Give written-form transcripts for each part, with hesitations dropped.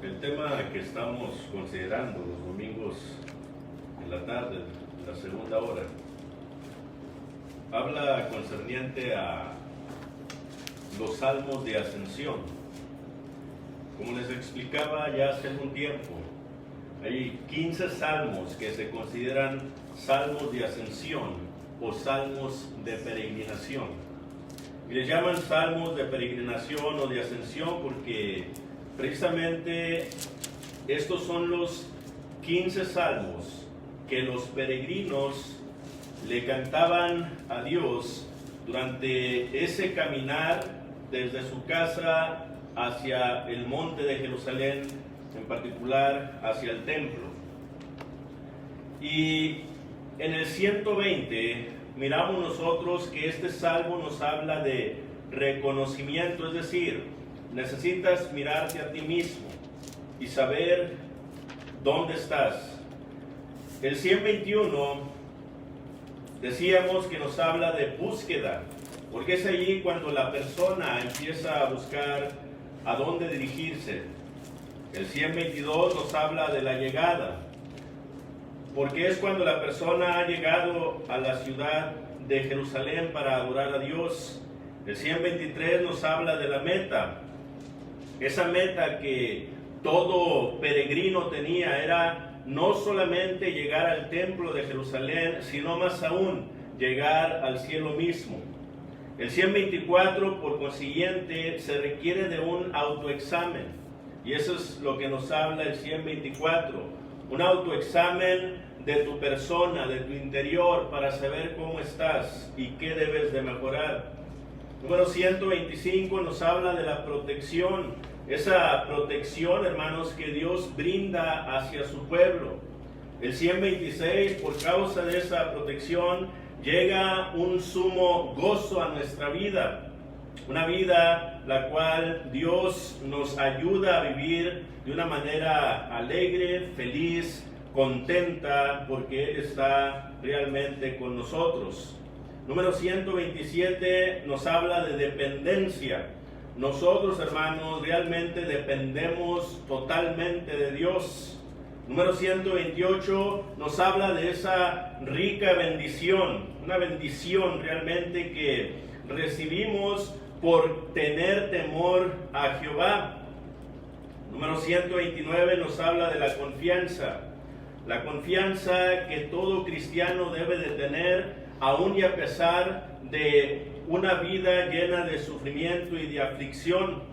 El tema que estamos considerando los domingos en la tarde, en la segunda hora, habla concerniente a los salmos de ascensión. Como les explicaba ya hace algún tiempo, hay 15 salmos que se consideran salmos de ascensión o salmos de peregrinación. Y les llaman salmos de peregrinación o de ascensión porque precisamente estos son los 15 salmos que los peregrinos le cantaban a Dios durante ese caminar desde su casa hacia el monte de Jerusalén, en particular hacia el templo. Y en el 120 miramos nosotros que este salmo nos habla de reconocimiento, es decir, necesitas mirarte a ti mismo y saber dónde estás. El 121 decíamos que nos habla de búsqueda, porque es allí cuando la persona empieza a buscar a dónde dirigirse. El 122 nos habla de la llegada, porque es cuando la persona ha llegado a la ciudad de Jerusalén para adorar a Dios. El 123 nos habla de la meta. Esa meta que todo peregrino tenía era no solamente llegar al templo de Jerusalén, sino más aún llegar al cielo mismo. El 124, por consiguiente, se requiere de un autoexamen. Y eso es lo que nos habla el 124. Un autoexamen de tu persona, de tu interior, para saber cómo estás y qué debes de mejorar. Número 125 nos habla de la protección. Esa protección, hermanos, que Dios brinda hacia su pueblo. El 126, por causa de esa protección, llega un sumo gozo a nuestra vida. Una vida la cual Dios nos ayuda a vivir de una manera alegre, feliz, contenta, porque Él está realmente con nosotros. Número 127 nos habla de dependencia. Nosotros, hermanos, realmente dependemos totalmente de Dios. Número 128 nos habla de esa rica bendición, una bendición realmente que recibimos por tener temor a Jehová. Número 129 nos habla de la confianza que todo cristiano debe de tener, aun y a pesar de una vida llena de sufrimiento y de aflicción.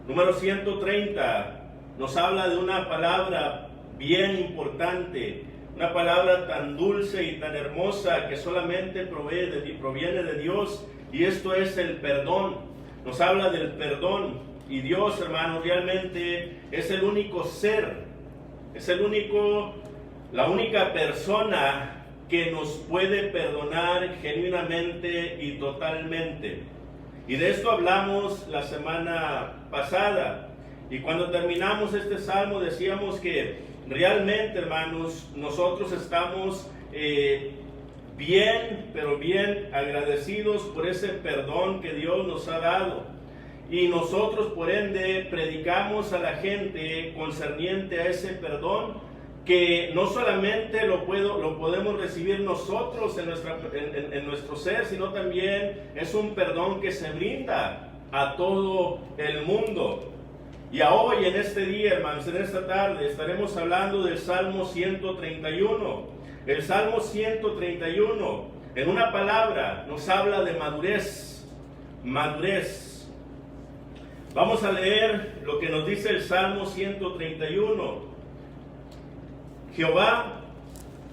Número 130 nos habla de una palabra bien importante, una palabra tan dulce y tan hermosa que solamente proviene de Dios, y esto es el perdón. Nos habla del perdón, y Dios, hermanos, realmente es el único ser, es la única persona que nos puede perdonar genuinamente y totalmente. Y de esto hablamos la semana pasada. Y cuando terminamos este salmo decíamos que realmente, hermanos, nosotros estamos bien, pero bien agradecidos por ese perdón que Dios nos ha dado. Y nosotros, por ende, predicamos a la gente concerniente a ese perdón, que no solamente lo podemos recibir nosotros en nuestro ser, sino también es un perdón que se brinda a todo el mundo. Y a hoy, en este día, hermanos, en esta tarde, estaremos hablando del Salmo 131. El Salmo 131, en una palabra, nos habla de madurez. Madurez. Vamos a leer lo que nos dice el Salmo 131. Jehová,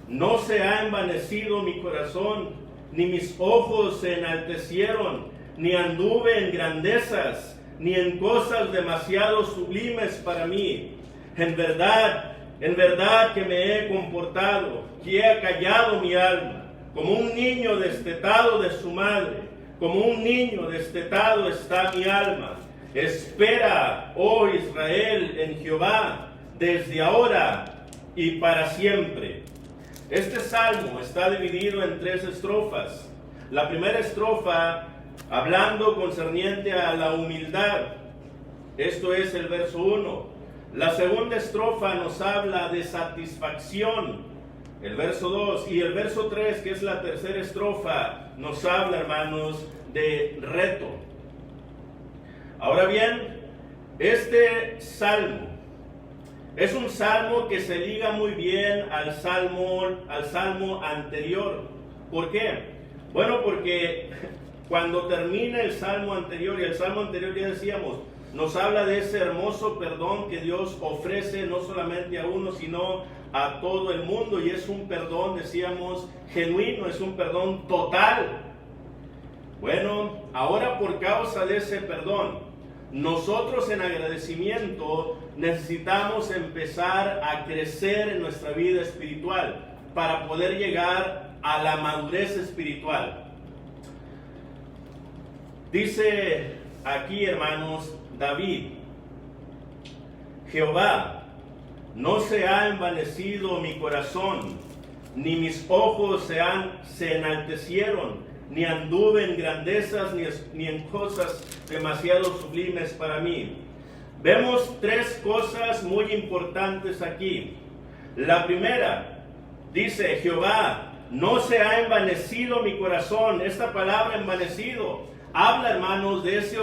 no se ha envanecido mi corazón, ni mis ojos se enaltecieron, ni anduve en grandezas, ni en cosas demasiado sublimes para mí. En verdad que me he comportado, que he acallado mi alma, como un niño destetado de su madre, como un niño destetado está mi alma. Espera, oh Israel, en Jehová, desde ahora y para siempre. Este salmo está dividido en 3 estrofas. La primera estrofa, hablando concerniente a la humildad. Esto es el verso 1. La segunda estrofa nos habla de satisfacción, el verso 2, y el verso 3, que es la tercera estrofa, nos habla, hermanos, de reto. Ahora bien, este salmo es un salmo que se liga muy bien al salmo anterior. ¿Por qué? Bueno, porque cuando termina el salmo anterior, y el salmo anterior ya decíamos, nos habla de ese hermoso perdón que Dios ofrece no solamente a uno, sino a todo el mundo, y es un perdón, decíamos, genuino, es un perdón total. Bueno, ahora por causa de ese perdón, nosotros en agradecimiento necesitamos empezar a crecer en nuestra vida espiritual para poder llegar a la madurez espiritual. Dice aquí, hermanos, David: Jehová, no se ha envanecido mi corazón, ni mis ojos se enaltecieron, ni anduve en grandezas, ni en cosas demasiado sublimes para mí. Vemos tres cosas muy importantes aquí. La primera, dice: Jehová, no se ha envanecido mi corazón. Esta palabra envanecido habla, hermanos, de ese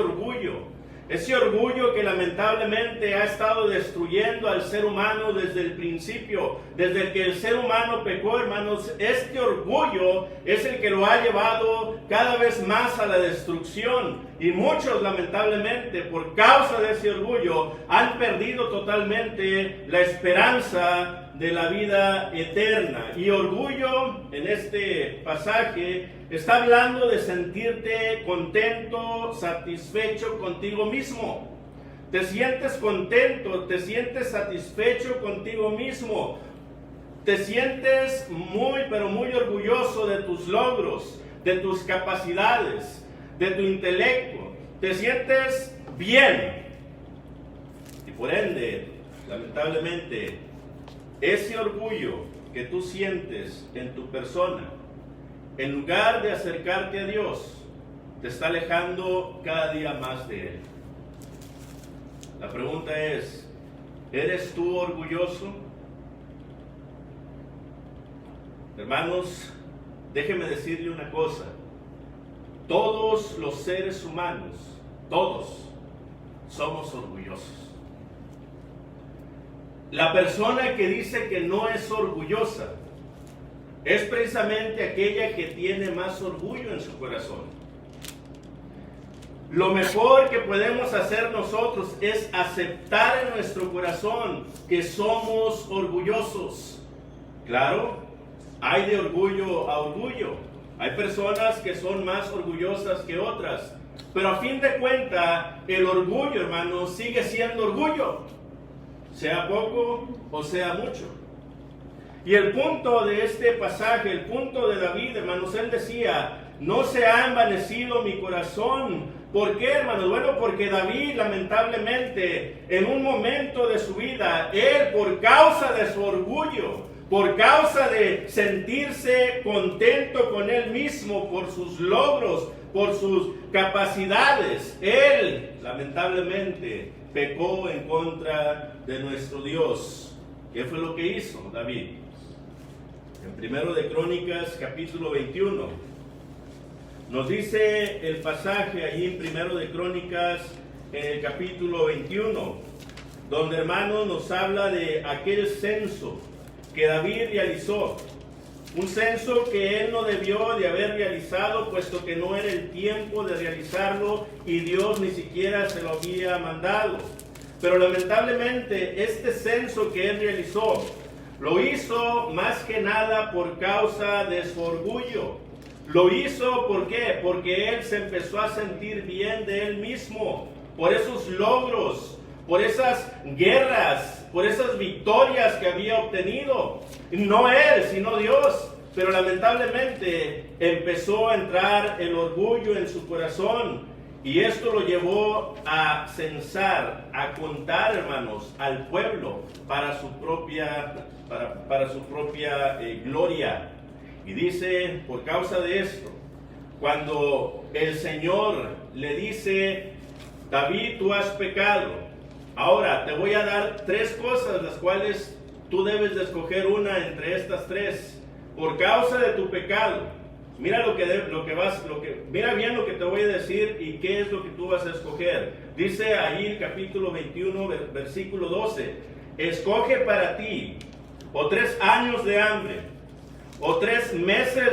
orgullo que lamentablemente ha estado destruyendo al ser humano desde el principio, desde que el ser humano pecó, hermanos. Este orgullo es el que lo ha llevado cada vez más a la destrucción, y muchos, lamentablemente, por causa de ese orgullo, han perdido totalmente la esperanza de la vida eterna. Y orgullo, en este pasaje, está hablando de sentirte contento, satisfecho contigo mismo. Te sientes contento, te sientes satisfecho contigo mismo. Te sientes muy, pero muy orgulloso de tus logros, de tus capacidades, de tu intelecto. Te sientes bien. Y por ende, lamentablemente, ese orgullo que tú sientes en tu persona, en lugar de acercarte a Dios, te está alejando cada día más de Él. La pregunta es: ¿eres tú orgulloso? Hermanos, déjeme decirle una cosa. Todos los seres humanos, todos, somos orgullosos. La persona que dice que no es orgullosa es precisamente aquella que tiene más orgullo en su corazón. Lo mejor que podemos hacer nosotros es aceptar en nuestro corazón que somos orgullosos. Claro, hay de orgullo a orgullo. Hay personas que son más orgullosas que otras, pero a fin de cuentas, el orgullo, hermanos, sigue siendo orgullo, sea poco o sea mucho. Y el punto de este pasaje, el punto de David, hermanos, él decía: no se ha envanecido mi corazón. ¿Por qué, hermanos? Bueno, porque David, lamentablemente, en un momento de su vida, él, por causa de su orgullo, por causa de sentirse contento con él mismo, por sus logros, por sus capacidades, él, lamentablemente, pecó en contra de nuestro Dios. ¿Qué fue lo que hizo David? En 1 de Crónicas, capítulo 21, nos dice el pasaje allí en 1 de Crónicas, en el capítulo 21, donde, hermanos, nos habla de aquel censo que David realizó. Un censo que él no debió de haber realizado, puesto que no era el tiempo de realizarlo y Dios ni siquiera se lo había mandado. Pero lamentablemente este censo que él realizó, lo hizo más que nada por causa de su orgullo. Lo hizo, ¿por qué? Porque él se empezó a sentir bien de él mismo, por esos logros, por esas guerras, por esas victorias que había obtenido. No él, sino Dios. Pero lamentablemente empezó a entrar el orgullo en su corazón, y esto lo llevó a censar, a contar, hermanos, al pueblo para su propia gloria. Y dice, por causa de esto, cuando el Señor le dice: David, tú has pecado, Ahora, te voy a dar 3 cosas, las cuales tú debes de escoger una entre estas 3. Por causa de tu pecado. Mira mira bien lo que te voy a decir y qué es lo que tú vas a escoger. Dice allí el capítulo 21, versículo 12. Escoge para ti o 3 años de hambre, o 3 meses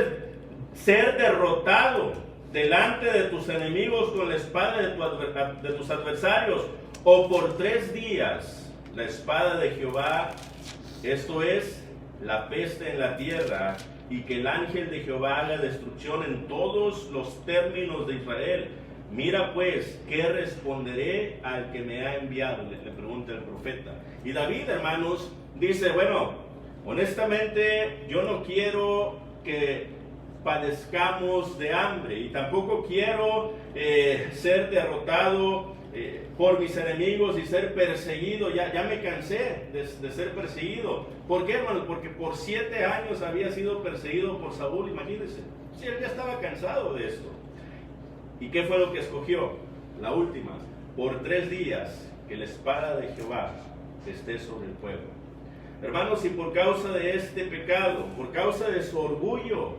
ser derrotado delante de tus enemigos con la espada de tus adversarios, o por 3 días la espada de Jehová, esto es, la peste en la tierra, y que el ángel de Jehová haga destrucción en todos los términos de Israel. Mira pues, ¿qué responderé al que me ha enviado? Le pregunta el profeta. Y David, hermanos, dice, bueno, honestamente yo no quiero que padezcamos de hambre, y tampoco quiero ser derrotado por mis enemigos y ser perseguido. Ya me cansé de ser perseguido. ¿Por qué, hermanos? Porque por 7 años había sido perseguido por Saúl, imagínense. Sí, él ya estaba cansado de esto. ¿Y qué fue lo que escogió? La última, por 3 días que la espada de Jehová esté sobre el pueblo. Hermanos, y por causa de este pecado, por causa de su orgullo,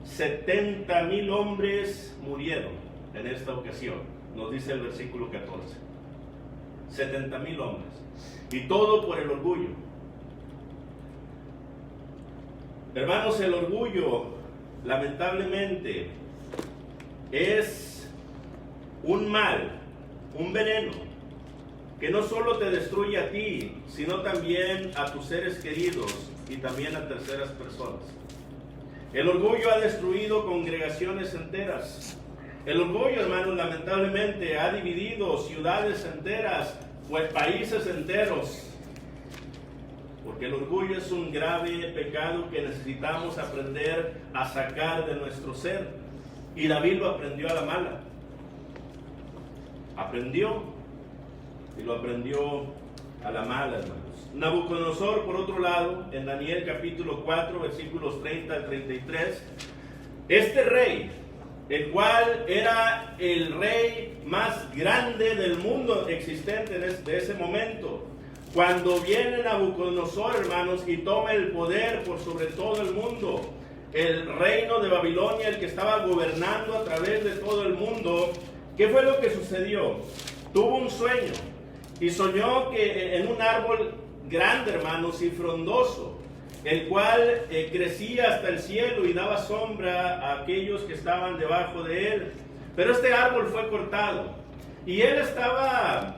70,000 hombres murieron en esta ocasión. Nos dice el versículo 14. 70,000 hombres. Y todo por el orgullo. Hermanos, el orgullo, lamentablemente, es un mal, un veneno, que no solo te destruye a ti, sino también a tus seres queridos y también a terceras personas. El orgullo ha destruido congregaciones enteras. El orgullo, hermanos, lamentablemente ha dividido ciudades enteras, pues países enteros. Porque el orgullo es un grave pecado que necesitamos aprender a sacar de nuestro ser. Y David lo aprendió a la mala. Aprendió, y lo aprendió a la mala, hermanos. Nabucodonosor, por otro lado, en Daniel capítulo 4, versículos 30 al 33, este rey, el cual era el rey más grande del mundo existente de ese momento, cuando viene Nabucodonosor, hermanos, y toma el poder por sobre todo el mundo, el reino de Babilonia, el que estaba gobernando a través de todo el mundo, ¿qué fue lo que sucedió? Tuvo un sueño, y soñó que en un árbol grande, hermanos, y frondoso, el cual crecía hasta el cielo y daba sombra a aquellos que estaban debajo de él. Pero este árbol fue cortado, y él estaba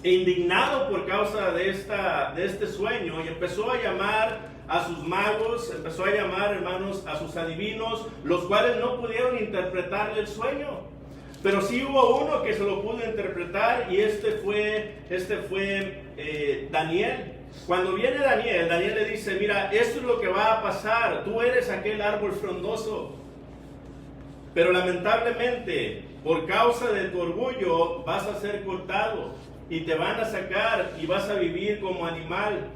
indignado por causa de este sueño, y empezó a llamar a sus magos, empezó a llamar, hermanos, a sus adivinos, los cuales no pudieron interpretarle el sueño. Pero sí hubo uno que se lo pudo interpretar, y este fue Daniel. Cuando viene Daniel le dice, mira, esto es lo que va a pasar, tú eres aquel árbol frondoso, pero lamentablemente, por causa de tu orgullo, vas a ser cortado, y te van a sacar, y vas a vivir como animal.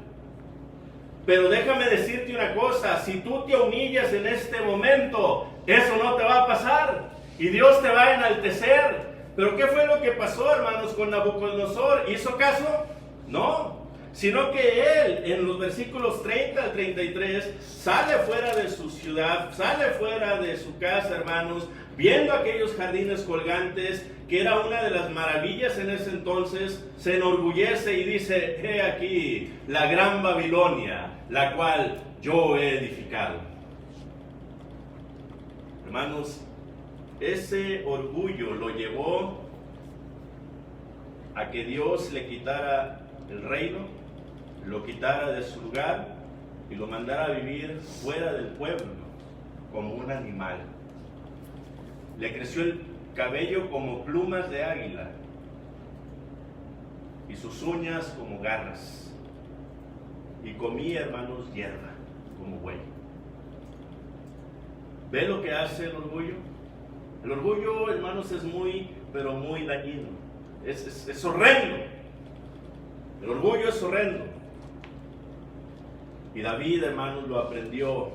Pero déjame decirte una cosa, si tú te humillas en este momento, eso no te va a pasar, y Dios te va a enaltecer. Pero ¿qué fue lo que pasó, hermanos, con Nabucodonosor? ¿Hizo caso? No. Sino que él, en los versículos 30 al 33, sale fuera de su ciudad, sale fuera de su casa, hermanos, viendo aquellos jardines colgantes, que era una de las maravillas en ese entonces, se enorgullece y dice, he aquí la gran Babilonia, la cual yo he edificado. Hermanos, ese orgullo lo llevó a que Dios le quitara el reino, lo quitara de su lugar y lo mandara a vivir fuera del pueblo, como un animal. Le creció el cabello como plumas de águila y sus uñas como garras, y comía, hermanos, hierba como buey. ¿Ve lo que hace el orgullo? El orgullo, hermanos, es muy, pero muy dañino. Es horrendo. El orgullo es horrendo. Y David, hermanos, lo aprendió.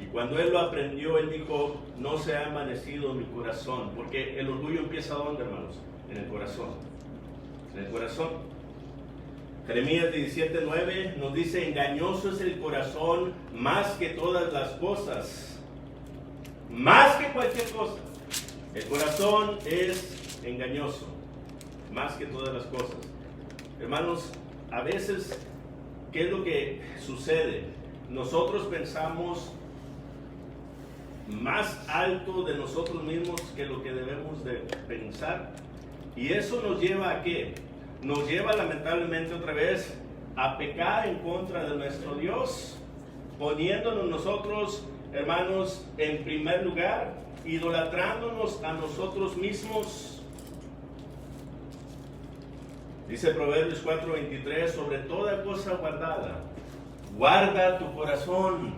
Y cuando él lo aprendió, él dijo, no se ha amanecido mi corazón. Porque el orgullo empieza ¿dónde, hermanos? En el corazón. En el corazón. Jeremías 17:9 nos dice: engañoso es el corazón más que todas las cosas. Más que cualquier cosa. El corazón es engañoso, más que todas las cosas. Hermanos, a veces, ¿qué es lo que sucede? Nosotros pensamos más alto de nosotros mismos que lo que debemos de pensar. ¿Y eso nos lleva a qué? Nos lleva lamentablemente otra vez a pecar en contra de nuestro Dios, poniéndonos nosotros, hermanos, en primer lugar, idolatrándonos a nosotros mismos. Dice Proverbios 4:23: sobre toda cosa guardada, guarda tu corazón.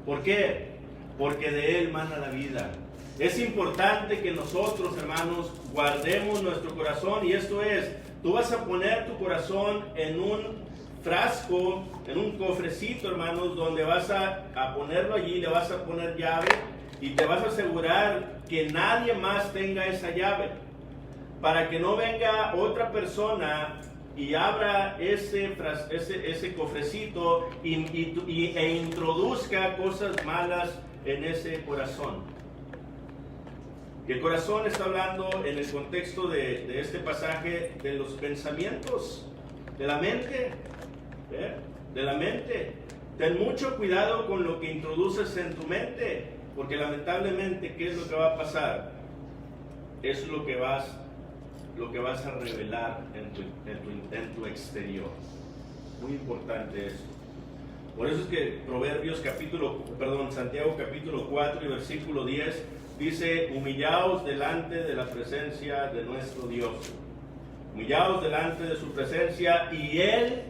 ¿Por qué? Porque de él mana la vida. Es importante que nosotros, hermanos, guardemos nuestro corazón, y esto es, tú vas a poner tu corazón en un frasco, en un cofrecito, hermanos, donde vas a ponerlo allí, le vas a poner llave y te vas a asegurar que nadie más tenga esa llave, para que no venga otra persona y abra ese cofrecito e introduzca cosas malas en ese corazón. El corazón está hablando en el contexto de este pasaje de los pensamientos, de la mente, de la mente. Ten mucho cuidado con lo que introduces en tu mente, porque lamentablemente, ¿qué es lo que va a pasar? Es lo que vas a revelar en tu exterior. Muy importante eso. Por eso es que Santiago capítulo 4 y versículo 10 dice: humillaos delante de la presencia de nuestro Dios. Humillaos delante de su presencia y Él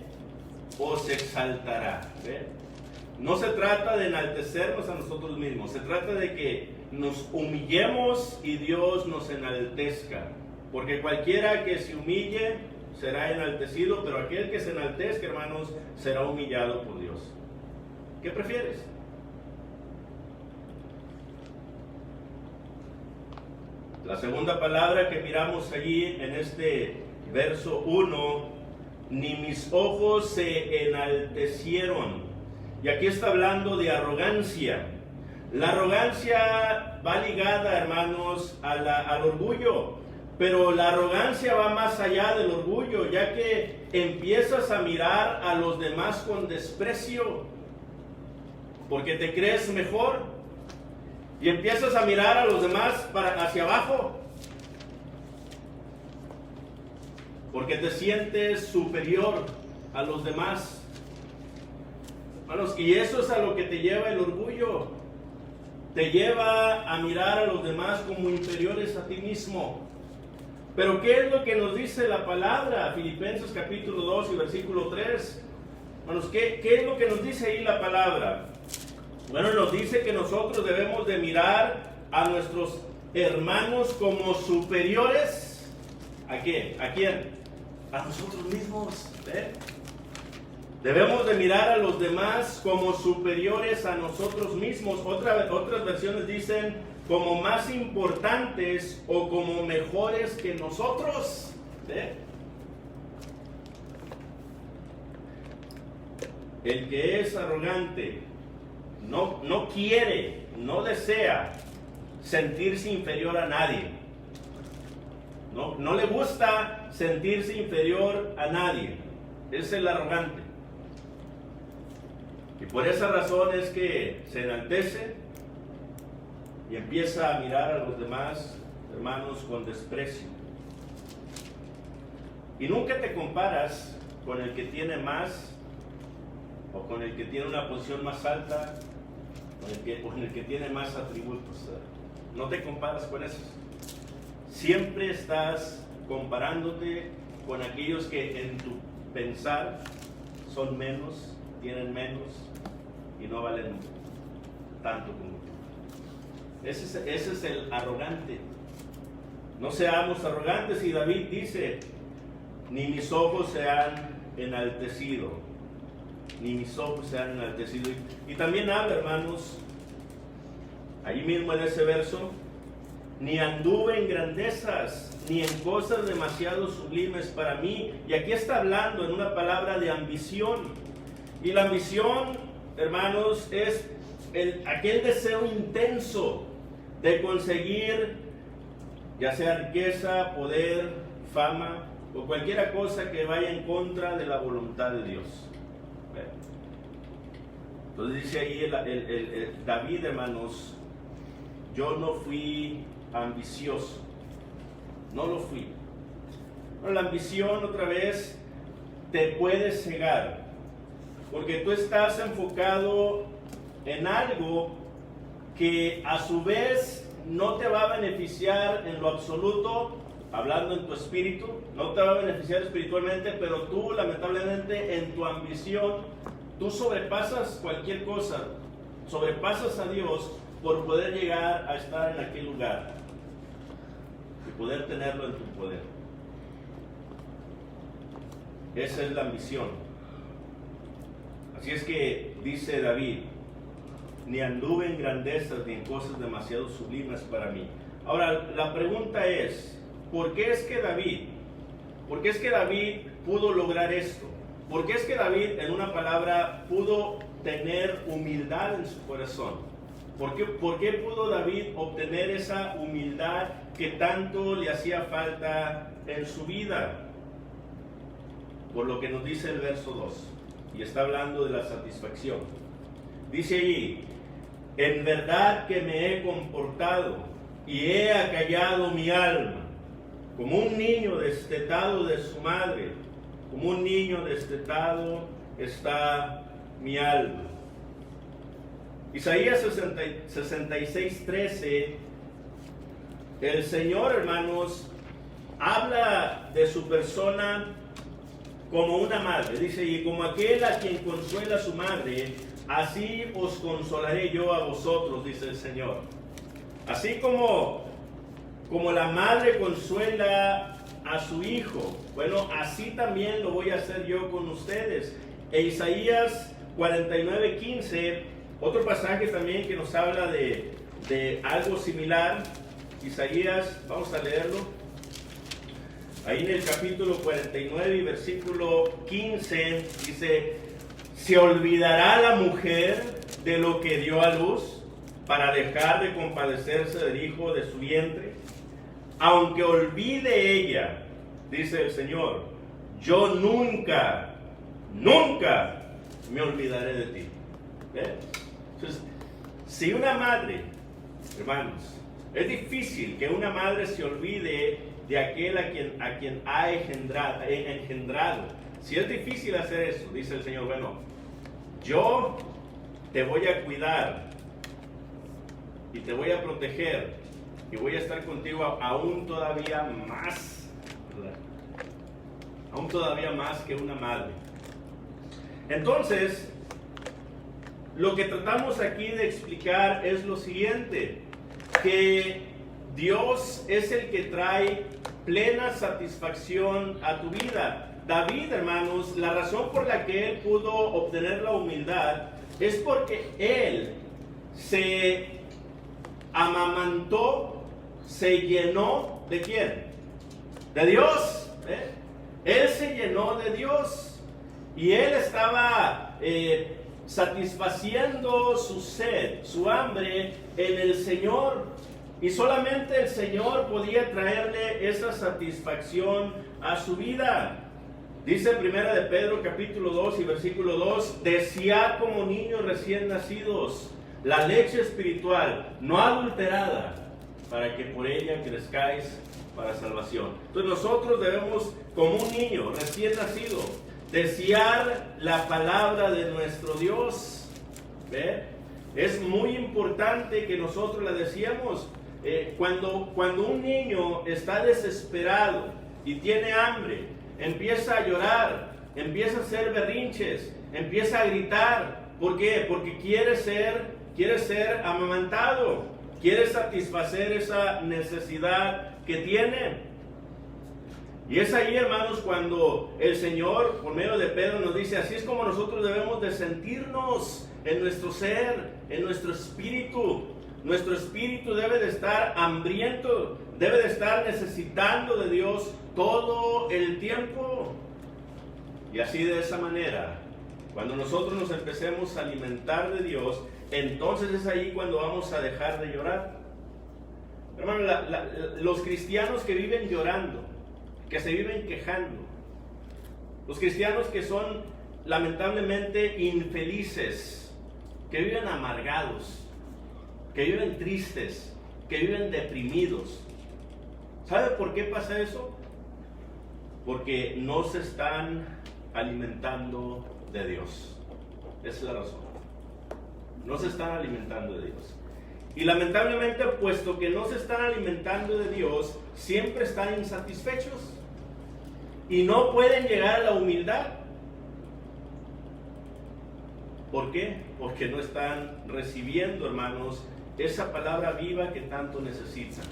os exaltará. ¿Ve? No se trata de enaltecernos a nosotros mismos, se trata de que nos humillemos y Dios nos enaltezca. Porque cualquiera que se humille será enaltecido, pero aquel que se enaltezca, hermanos, será humillado por Dios. ¿Qué prefieres? La segunda palabra que miramos allí en este verso 1: ni mis ojos se enaltecieron. Y aquí está hablando de arrogancia. La arrogancia va ligada, hermanos, al orgullo. Pero la arrogancia va más allá del orgullo, ya que empiezas a mirar a los demás con desprecio, porque te crees mejor, y empiezas a mirar a los demás hacia abajo, porque te sientes superior a los demás. Hermanos, y eso es a lo que te lleva el orgullo. Te lleva a mirar a los demás como inferiores a ti mismo. Pero ¿qué es lo que nos dice la palabra? Filipenses capítulo 2 y versículo 3. Hermanos, ¿qué es lo que nos dice ahí la palabra? Bueno, nos dice que nosotros debemos de mirar a nuestros hermanos como superiores. ¿A qué? ¿A quién? A nosotros mismos. Debemos de mirar a los demás como superiores a nosotros mismos. Otras versiones dicen como más importantes o como mejores que nosotros. El que es arrogante no quiere, no desea sentirse inferior a nadie. No le gusta sentirse inferior a nadie. Es el arrogante. Y por esa razón es que se enaltece y empieza a mirar a los demás hermanos con desprecio. Y nunca te comparas con el que tiene más, o con el que tiene una posición más alta, con el que tiene más atributos. No te comparas con esos. Siempre estás comparándote con aquellos que en tu pensar son menos, tienen menos y no valen tanto como tú. Ese es el arrogante. No seamos arrogantes. Y David dice: ni mis ojos se han enaltecido, ni mis ojos se han enaltecido. Y también habla, hermanos, allí mismo en ese verso, ni anduve en grandezas, ni en cosas demasiado sublimes para mí. Y aquí está hablando en una palabra de ambición. Y la ambición, hermanos, es aquel deseo intenso de conseguir, ya sea riqueza, poder, fama, o cualquier cosa que vaya en contra de la voluntad de Dios. Entonces dice ahí David, hermanos, yo no fui ambicioso, no lo fui. Pero la ambición, otra vez, te puede cegar, porque tú estás enfocado en algo que a su vez no te va a beneficiar en lo absoluto, hablando en tu espíritu, no te va a beneficiar espiritualmente, pero tú lamentablemente en tu ambición, tú sobrepasas cualquier cosa, sobrepasas a Dios por poder llegar a estar en aquel lugar y poder tenerlo en tu poder. Esa es la ambición. Así es que dice David, ni anduve en grandezas ni en cosas demasiado sublimes para mí. Ahora, la pregunta es, ¿por qué es que David pudo lograr esto? ¿Por qué es que David, en una palabra, pudo tener humildad en su corazón? ¿Por qué pudo David obtener esa humildad que tanto le hacía falta en su vida? Por lo que nos dice el verso 2, y está hablando de la satisfacción. Dice allí, en verdad que me he comportado y he acallado mi alma, como un niño destetado de su madre, como un niño destetado está mi alma. Isaías 66:13, el Señor, hermanos, habla de su persona como una madre. Dice, y como aquel a quien consuela a su madre, así os consolaré yo a vosotros, dice el Señor. Así como la madre consuela a su hijo, bueno, así también lo voy a hacer yo con ustedes. E Isaías 49:15, otro pasaje también que nos habla de algo similar. Isaías, vamos a leerlo. Ahí en el capítulo 49 y versículo 15 dice, ¿se olvidará la mujer de lo que dio a luz para dejar de compadecerse del hijo de su vientre? Aunque olvide ella, dice el Señor, yo nunca me olvidaré de ti. ¿Ves? Entonces, si una madre, hermanos, es difícil que una madre se olvide de aquel a quien ha engendrado. Si es difícil hacer eso, dice el Señor, bueno, yo te voy a cuidar y te voy a proteger y voy a estar contigo aún todavía más, ¿verdad? Aún todavía más que una madre. Entonces, lo que tratamos aquí de explicar es lo siguiente, que Dios es el que trae plena satisfacción a tu vida. David, hermanos, la razón por la que él pudo obtener la humildad es porque él se amamantó, se llenó ¿de quién? De Dios. Él se llenó de Dios y él estaba satisfaciendo su sed, su hambre en el Señor. Y solamente el Señor podía traerle esa satisfacción a su vida. Dice Primera de Pedro capítulo 2 y versículo 2, desead como niños recién nacidos la leche espiritual no adulterada, para que por ella crezcáis para salvación. Entonces nosotros debemos, como un niño recién nacido, desear la palabra de nuestro Dios. ¿Ve? Es muy importante que nosotros la deseemos. Cuando un niño está desesperado y tiene hambre, empieza a llorar, empieza a hacer berrinches, empieza a gritar. ¿Por qué? Porque quiere ser amamantado, quiere satisfacer esa necesidad que tiene. Y es ahí, hermanos, cuando el Señor, por medio de Pedro, nos dice, así es como nosotros debemos de sentirnos en nuestro ser, en nuestro espíritu. Nuestro espíritu debe de estar hambriento, debe de estar necesitando de Dios todo el tiempo. Y así, de esa manera, cuando nosotros nos empecemos a alimentar de Dios, entonces es ahí cuando vamos a dejar de llorar. Hermano, los cristianos que viven llorando, que se viven quejando, los cristianos que son lamentablemente infelices, que viven amargados, que viven tristes, que viven deprimidos, ¿sabe por qué pasa eso? Porque no se están alimentando de Dios. Esa es la razón. No se están alimentando de Dios. Y lamentablemente, puesto que no se están alimentando de Dios, siempre están insatisfechos y no pueden llegar a la humildad. ¿Por qué? Porque no están recibiendo, hermanos, esa palabra viva que tanto necesitan.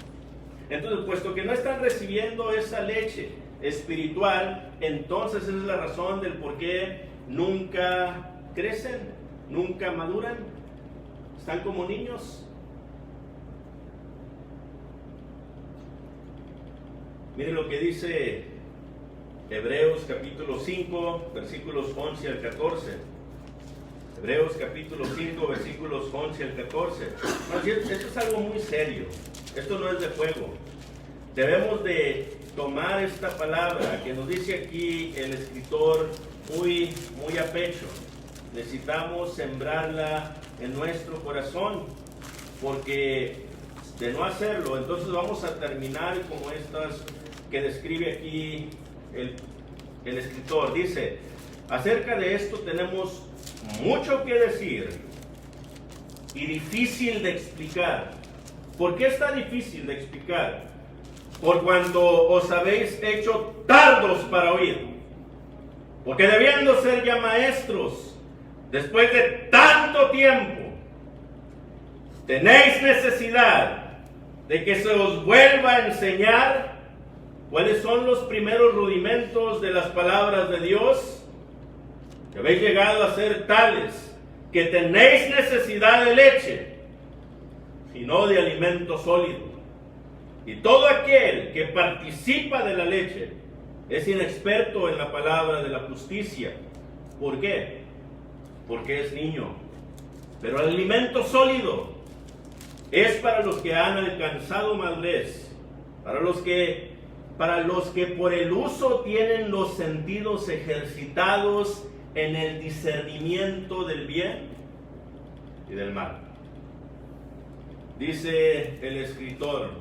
Entonces, puesto que no están recibiendo esa leche espiritual, entonces esa es la razón del por qué nunca crecen, nunca maduran, están como niños. Miren lo que dice Hebreos capítulo 5, versículos 11 al 14. Hebreos capítulo 5, versículos 11 al 14. Esto es algo muy serio. Esto no es de juego. Debemos de tomar esta palabra que nos dice aquí el escritor muy a pecho. Necesitamos sembrarla en nuestro corazón, porque de no hacerlo, entonces vamos a terminar como estas que describe aquí el escritor. Dice: acerca de esto tenemos mucho que decir y difícil de explicar. ¿Por qué está difícil de explicar? Por cuanto os habéis hecho tardos para oír. Porque debiendo ser ya maestros, después de tanto tiempo, tenéis necesidad de que se os vuelva a enseñar cuáles son los primeros rudimentos de las palabras de Dios, que habéis llegado a ser tales que tenéis necesidad de leche y no de alimento sólido. Y todo aquel que participa de la leche es inexperto en la palabra de la justicia. ¿Por qué? Porque es niño. Pero el alimento sólido es para los que han alcanzado madurez, para los que por el uso tienen los sentidos ejercitados en el discernimiento del bien y del mal. Dice el escritor: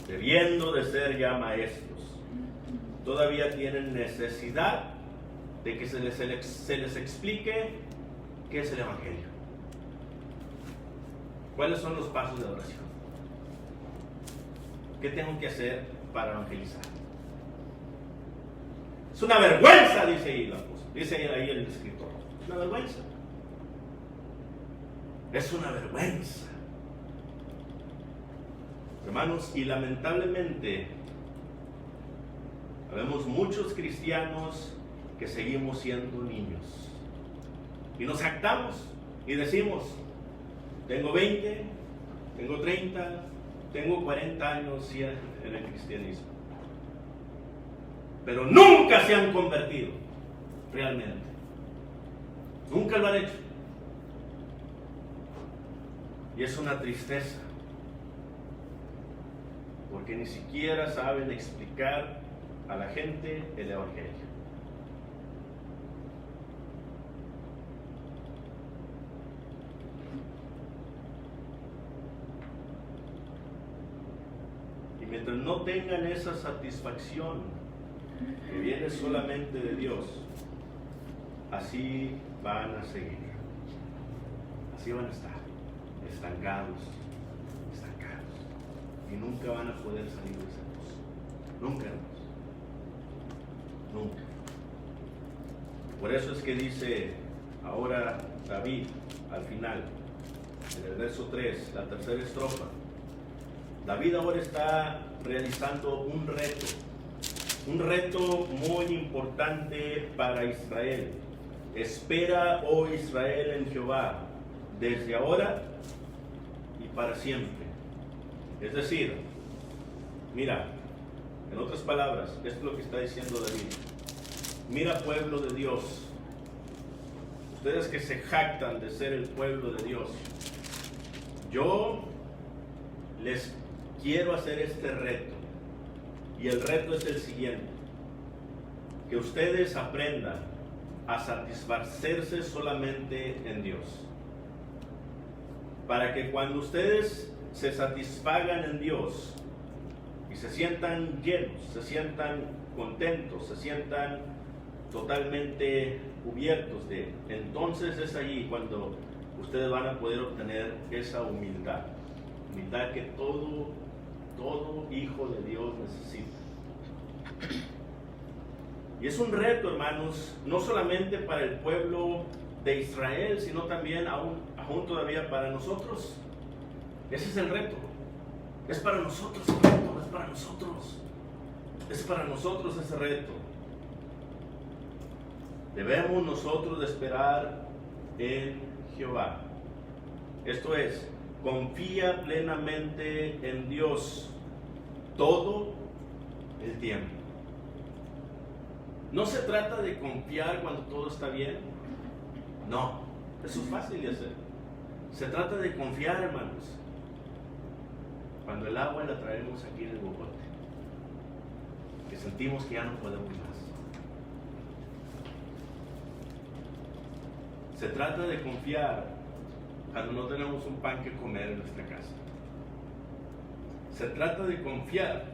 debiendo de ser ya maestros, todavía tienen necesidad de que se les explique qué es el Evangelio. ¿Cuáles son los pasos de oración? ¿Qué tengo que hacer para evangelizar? Es una vergüenza, dice ahí la cosa. Dice ahí el escritor. Es una vergüenza. Es una vergüenza. Hermanos, y lamentablemente vemos muchos cristianos que seguimos siendo niños. Y nos jactamos y decimos: tengo 20, tengo 30, tengo 40 años en el cristianismo. Pero nunca se han convertido realmente. Nunca lo han hecho. Y es una tristeza, porque ni siquiera saben explicar a la gente el Evangelio. Y mientras no tengan esa satisfacción que viene solamente de Dios, así van a seguir. Así van a estar, estancados. Y nunca van a poder salir de esa cosa. Nunca. Nunca. Por eso es que dice ahora David al final, en el verso 3, la tercera estrofa. David ahora está realizando un reto muy importante para Israel. Espera, oh Israel, en Jehová, desde ahora para siempre. Es decir, mira, en otras palabras, esto es lo que está diciendo David. Mira, pueblo de Dios, ustedes que se jactan de ser el pueblo de Dios, yo les quiero hacer este reto. Y el reto es el siguiente: que ustedes aprendan a satisfacerse solamente en Dios. Para que cuando ustedes se satisfagan en Dios y se sientan llenos, se sientan contentos, se sientan totalmente cubiertos de Él, entonces es allí cuando ustedes van a poder obtener esa humildad que todo hijo de Dios necesita. Y es un reto, hermanos, no solamente para el pueblo de Israel, sino también aún todavía para nosotros. Ese es el reto. Es para nosotros el reto, es para nosotros. Es para nosotros ese reto. Debemos nosotros de esperar en Jehová. Esto es, confía plenamente en Dios todo el tiempo. No se trata de confiar cuando todo está bien. No, eso es fácil de hacer. Se trata de confiar, hermanos, cuando el agua la traemos aquí en el bogote, que sentimos que ya no podemos más. Se trata de confiar cuando no tenemos un pan que comer en nuestra casa. Se trata de confiar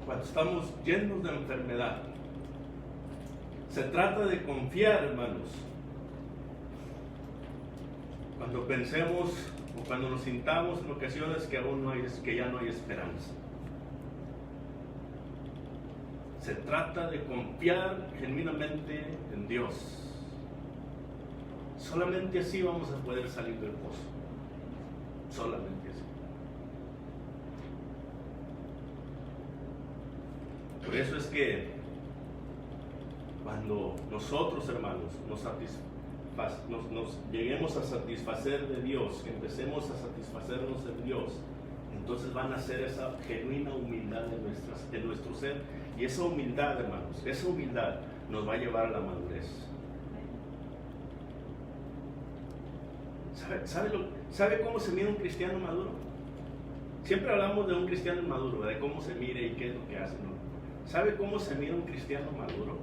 cuando estamos llenos de enfermedad. Se trata de confiar, hermanos, cuando pensemos o cuando nos sintamos en ocasiones que ya no hay esperanza. Se trata de confiar genuinamente en Dios. Solamente así vamos a poder salir del pozo. Solamente así. Por eso es que cuando nosotros, hermanos, nos lleguemos a satisfacer de Dios, que empecemos a satisfacernos en Dios, entonces van a ser esa genuina humildad de nuestro ser. Y esa humildad, hermanos, esa humildad nos va a llevar a la madurez. ¿Sabe cómo se mira un cristiano maduro? Siempre hablamos de un cristiano maduro, de cómo se mire y qué es lo que hace, ¿no? ¿Sabe cómo se mira un cristiano maduro?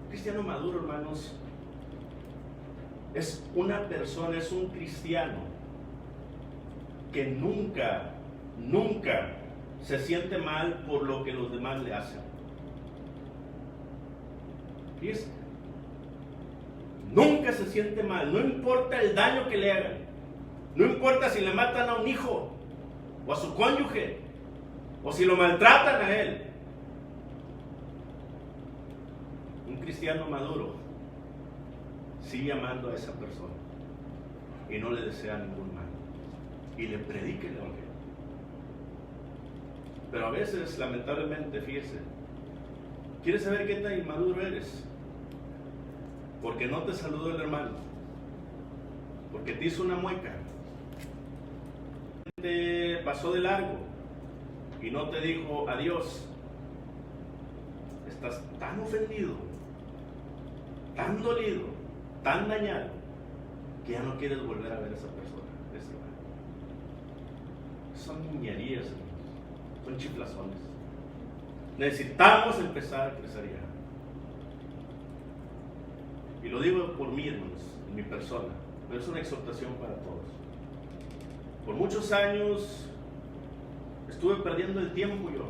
Un cristiano maduro, hermanos, es una persona, es un cristiano que nunca se siente mal por lo que los demás le hacen. Fíjense, nunca se siente mal, no importa el daño que le hagan, no importa si le matan a un hijo o a su cónyuge o si lo maltratan a él. Un cristiano maduro sigue amando a esa persona y no le desea ningún mal y le predica el evangelio. Pero a veces, lamentablemente, fíjese, ¿quieres saber qué tan inmaduro eres? Porque no te saludó el hermano, porque te hizo una mueca, te pasó de largo y no te dijo adiós. Estás tan ofendido, tan dolido, tan dañado, que ya no quieres volver a ver a esa persona, ese hermano. Son niñerías, son chiflazones. Necesitamos empezar a crecer ya. Y lo digo por mí, hermanos, en mi persona, pero es una exhortación para todos. Por muchos años estuve perdiendo el tiempo yo.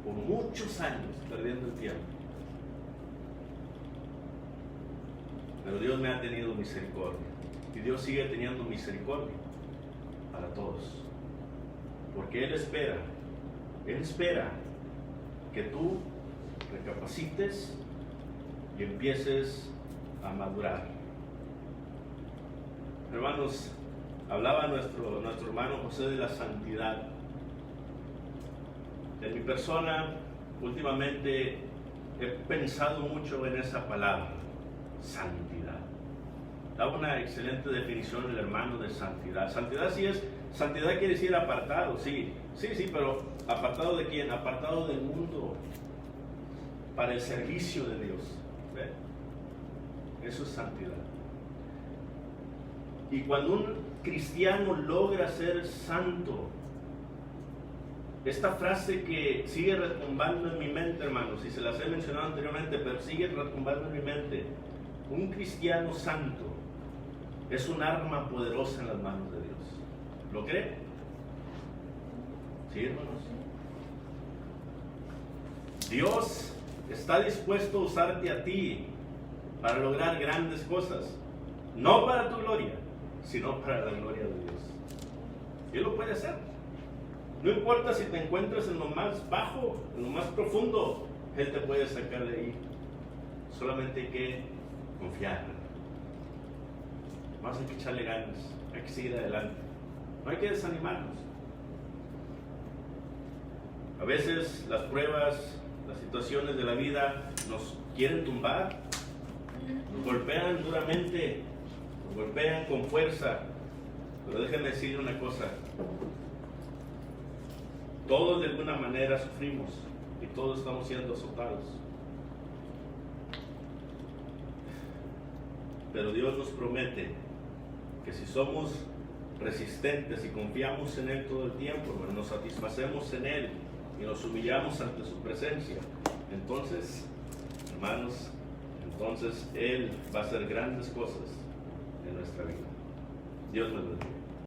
Por muchos años perdiendo el tiempo. Pero Dios me ha tenido misericordia. Y Dios sigue teniendo misericordia para todos. Porque Él espera que tú recapacites y empieces a madurar. Hermanos, hablaba nuestro hermano José de la santidad. En mi persona, últimamente he pensado mucho en esa palabra, santidad. Da una excelente definición el hermano de santidad. Santidad quiere decir apartado, sí, pero ¿apartado de quién? Apartado del mundo, para el servicio de Dios. ¿Ve? Eso es santidad. Y cuando un cristiano logra ser santo, esta frase que sigue retumbando en mi mente, hermanos, y se las he mencionado anteriormente, pero sigue retumbando en mi mente, un cristiano santo es un arma poderosa en las manos de Dios. ¿Lo cree? Sí, hermanos. Dios está dispuesto a usarte a ti para lograr grandes cosas, no para tu gloria, sino para la gloria de Dios. Él lo puede hacer. No importa si te encuentras en lo más bajo, en lo más profundo, Él te puede sacar de ahí. Solamente hay que confiar. Más hay que echarle ganas, hay que seguir adelante. No hay que desanimarnos. A veces las pruebas, las situaciones de la vida nos quieren tumbar, nos golpean duramente, nos golpean con fuerza. Pero déjenme decirle una cosa. Todos de alguna manera sufrimos y todos estamos siendo azotados. Pero Dios nos promete que si somos resistentes y confiamos en Él todo el tiempo, nos satisfacemos en Él y nos humillamos ante su presencia, entonces, hermanos, entonces Él va a hacer grandes cosas en nuestra vida. Dios nos bendiga.